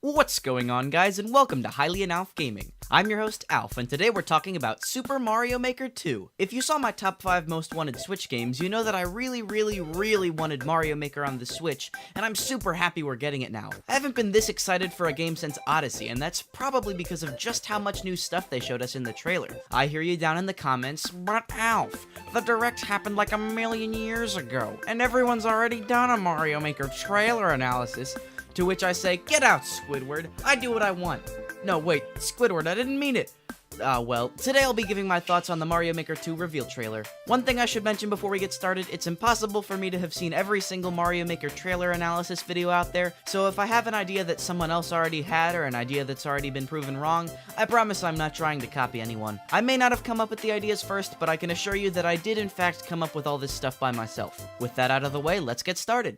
What's going on, guys, and welcome to Highly and Alph Gaming. I'm your host, Alph, and today we're talking about Super Mario Maker 2. If you saw my top 5 most wanted Switch games, you know that I really wanted Mario Maker on the Switch, and I'm super happy we're getting it now. I haven't been this excited for a game since Odyssey, and that's probably because of just how much new stuff they showed us in the trailer. I hear you down in the comments, but Alph, the Direct happened like a million years ago, and everyone's already done a Mario Maker trailer analysis. To which I say, get out, Squidward, I do what I want. No, wait, Squidward, I didn't mean it. Well, today I'll be giving my thoughts on the Mario Maker 2 reveal trailer. One thing I should mention before we get started, it's impossible for me to have seen every single Mario Maker trailer analysis video out there, so if I have an idea that someone else already had or an idea that's already been proven wrong, I promise I'm not trying to copy anyone. I may not have come up with the ideas first, but I can assure you that I did in fact come up with all this stuff by myself. With that out of the way, let's get started.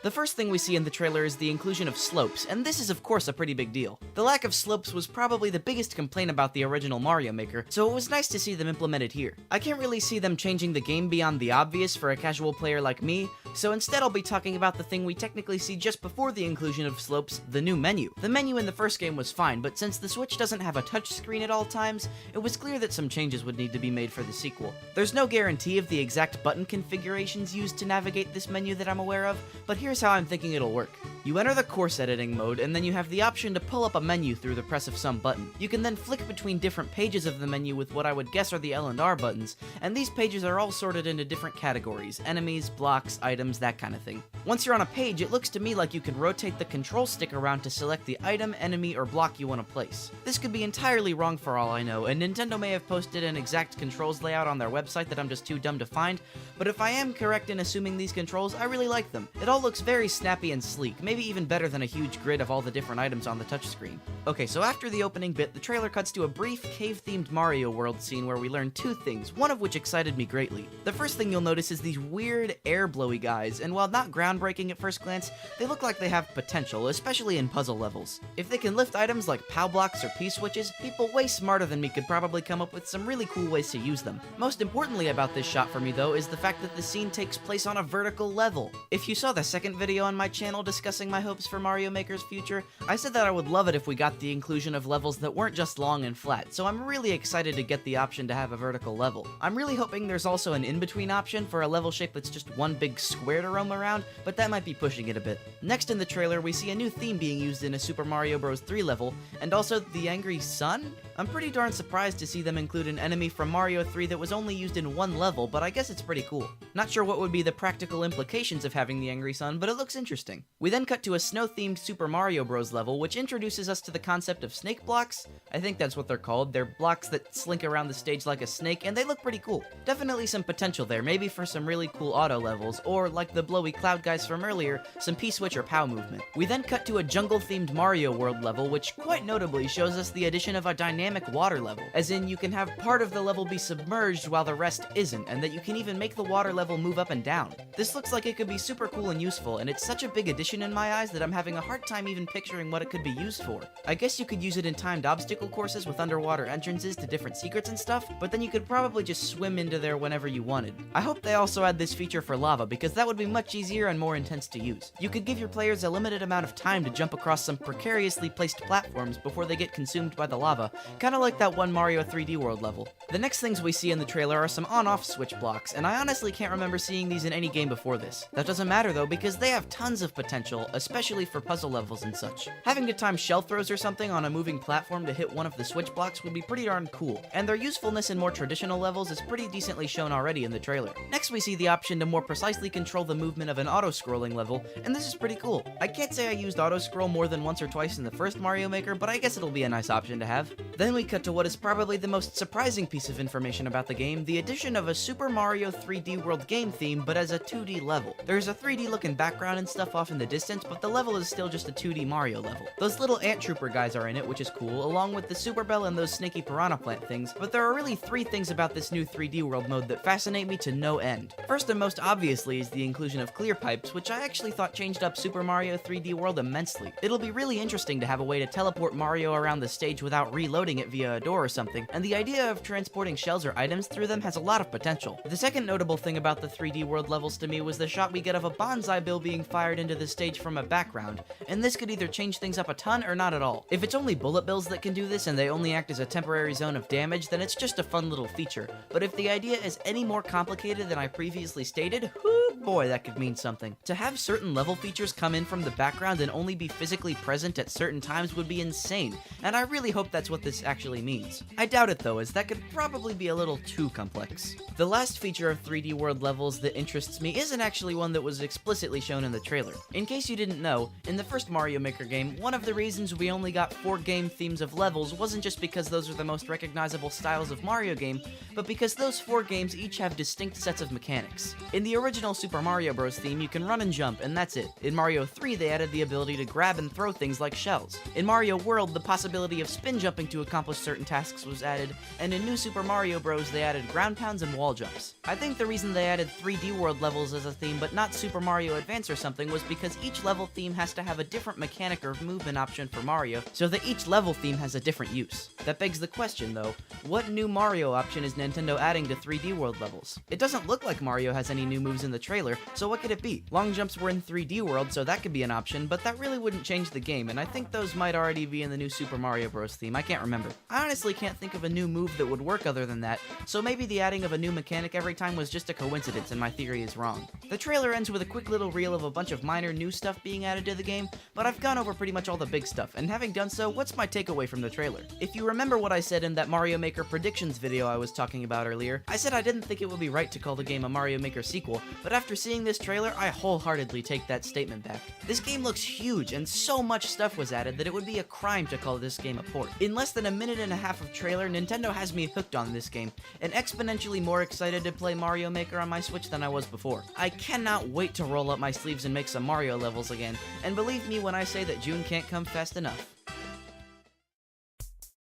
The first thing we see in the trailer is the inclusion of slopes, and this is of course a pretty big deal. The lack of slopes was probably the biggest complaint about the original Mario Maker, so it was nice to see them implemented here. I can't really see them changing the game beyond the obvious for a casual player like me, so instead I'll be talking about the thing we technically see just before the inclusion of slopes, the new menu. The menu in the first game was fine, but since the Switch doesn't have a touchscreen at all times, it was clear that some changes would need to be made for the sequel. There's no guarantee of the exact button configurations used to navigate this menu that I'm aware of, but here's how I'm thinking it'll work. You enter the course editing mode, and then you have the option to pull up a menu through the press of some button. You can then flick between different pages of the menu with what I would guess are the L and R buttons, and these pages are all sorted into different categories: enemies, blocks, items, that kind of thing. Once you're on a page, it looks to me like you can rotate the control stick around to select the item, enemy, or block you want to place. This could be entirely wrong for all I know, and Nintendo may have posted an exact controls layout on their website that I'm just too dumb to find, but if I am correct in assuming these controls, I really like them. It all looks very snappy and sleek, maybe even better than a huge grid of all the different items on the touchscreen. Okay, so after the opening bit, the trailer cuts to a brief cave-themed Mario World scene where we learn two things, one of which excited me greatly. The first thing you'll notice is these weird air-blowy guys, and while not groundbreaking at first glance, they look like they have potential, especially in puzzle levels. If they can lift items like POW blocks or P-switches, people way smarter than me could probably come up with some really cool ways to use them. Most importantly about this shot for me though is the fact that the scene takes place on a vertical level. If you saw the second video on my channel discussing my hopes for Mario Maker's future, I said that I would love it if we got the inclusion of levels that weren't just long and flat, so I'm really excited to get the option to have a vertical level. I'm really hoping there's also an in-between option for a level shape that's just one big square to roam around, but that might be pushing it a bit. Next in the trailer, we see a new theme being used in a Super Mario Bros. 3 level, and also the Angry Sun? I'm pretty darn surprised to see them include an enemy from Mario 3 that was only used in one level, but I guess it's pretty cool. Not sure what would be the practical implications of having the Angry Sun, but it looks interesting. We then cut to a snow-themed Super Mario Bros. Level, which introduces us to the concept of snake blocks. I think that's what they're called. They're blocks that slink around the stage like a snake, and they look pretty cool. Definitely some potential there, maybe for some really cool auto levels, or like the blowy cloud guys from earlier, some P-switch or POW movement. We then cut to a jungle-themed Mario World level, which quite notably shows us the addition of a dynamic water level, as in you can have part of the level be submerged while the rest isn't, and that you can even make the water level move up and down. This looks like it could be super cool and useful, and it's such a big addition in my eyes that I'm having a hard time even picturing what it could be used for. I guess you could use it in timed obstacle courses with underwater entrances to different secrets and stuff, but then you could probably just swim into there whenever you wanted. I hope they also add this feature for lava, because that would be much easier and more intense to use. You could give your players a limited amount of time to jump across some precariously placed platforms before they get consumed by the lava, kinda like that one Mario 3D World level. The next things we see in the trailer are some on-off switch blocks, and I honestly can't remember seeing these in any game before this. That doesn't matter though, because they have tons of potential, especially for puzzle levels and such. Having to time shell throws or something on a moving platform to hit one of the switch blocks would be pretty darn cool, and their usefulness in more traditional levels is pretty decently shown already in the trailer. Next we see the option to more precisely control the movement of an auto-scrolling level, and this is pretty cool. I can't say I used auto-scroll more than once or twice in the first Mario Maker, but I guess it'll be a nice option to have. Then we cut to what is probably the most surprising piece of information about the game, the addition of a Super Mario 3D World game theme, but as a 2D level. There's a 3D looking background and stuff off in the distance, but the level is still just a 2D Mario level. Those little ant trooper guys are in it, which is cool, along with the Super Bell and those snaky piranha plant things, but there are really three things about this new 3D World mode that fascinate me to no end. First and most obviously is the inclusion of clear pipes, which I actually thought changed up Super Mario 3D World immensely. It'll be really interesting to have a way to teleport Mario around the stage without reloading opening it via a door or something, and the idea of transporting shells or items through them has a lot of potential. The second notable thing about the 3D world levels to me was the shot we get of a bonsai bill being fired into the stage from a background, and this could either change things up a ton or not at all. If it's only bullet bills that can do this and they only act as a temporary zone of damage, then it's just a fun little feature. But if the idea is any more complicated than I previously stated, whoo boy, that could mean something. To have certain level features come in from the background and only be physically present at certain times would be insane, and I really hope that's what this actually means. I doubt it though, as that could probably be a little too complex. The last feature of 3D world levels that interests me isn't actually one that was explicitly shown in the trailer. In case you didn't know, in the first Mario Maker game, one of the reasons we only got 4 game themes of levels wasn't just because those are the most recognizable styles of Mario game, but because those 4 games each have distinct sets of mechanics. In the original Super Mario Bros. Theme, you can run and jump, and that's it. In Mario 3, they added the ability to grab and throw things like shells. In Mario World, the possibility of spin jumping to accomplish certain tasks was added, and in New Super Mario Bros. They added ground pounds and wall jumps. I think the reason they added 3D world levels as a theme but not Super Mario Advance or something was because each level theme has to have a different mechanic or movement option for Mario, so that each level theme has a different use. That begs the question though, what new Mario option is Nintendo adding to 3D world levels? It doesn't look like Mario has any new moves in the trailer, so what could it be? Long jumps were in 3D world, so that could be an option, but that really wouldn't change the game, and I think those might already be in the new Super Mario Bros. Theme. I can't remember. I honestly can't think of a new move that would work other than that, so maybe the adding of a new mechanic every time was just a coincidence and my theory is wrong. The trailer ends with a quick little reel of a bunch of minor new stuff being added to the game, but I've gone over pretty much all the big stuff, and having done so, what's my takeaway from the trailer? If you remember what I said in that Mario Maker predictions video I was talking about earlier, I said I didn't think it would be right to call the game a Mario Maker sequel, but after seeing this trailer, I wholeheartedly take that statement back. This game looks huge, and so much stuff was added that it would be a crime to call this game a port. In less than a minute and a half of trailer, Nintendo has me hooked on this game, and exponentially more excited to play Mario Maker on my Switch than I was before. I cannot wait to roll up my sleeves and make some Mario levels again, and believe me when I say that June can't come fast enough.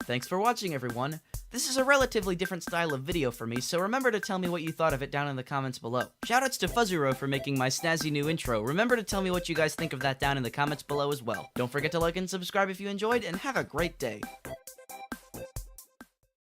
Thanks for watching, everyone. This is a relatively different style of video for me, so remember to tell me what you thought of it down in the comments below. Shoutouts to Fuzzuro for making my snazzy new intro. Remember to tell me what you guys think of that down in the comments below as well. Don't forget to like and subscribe if you enjoyed, and have a great day.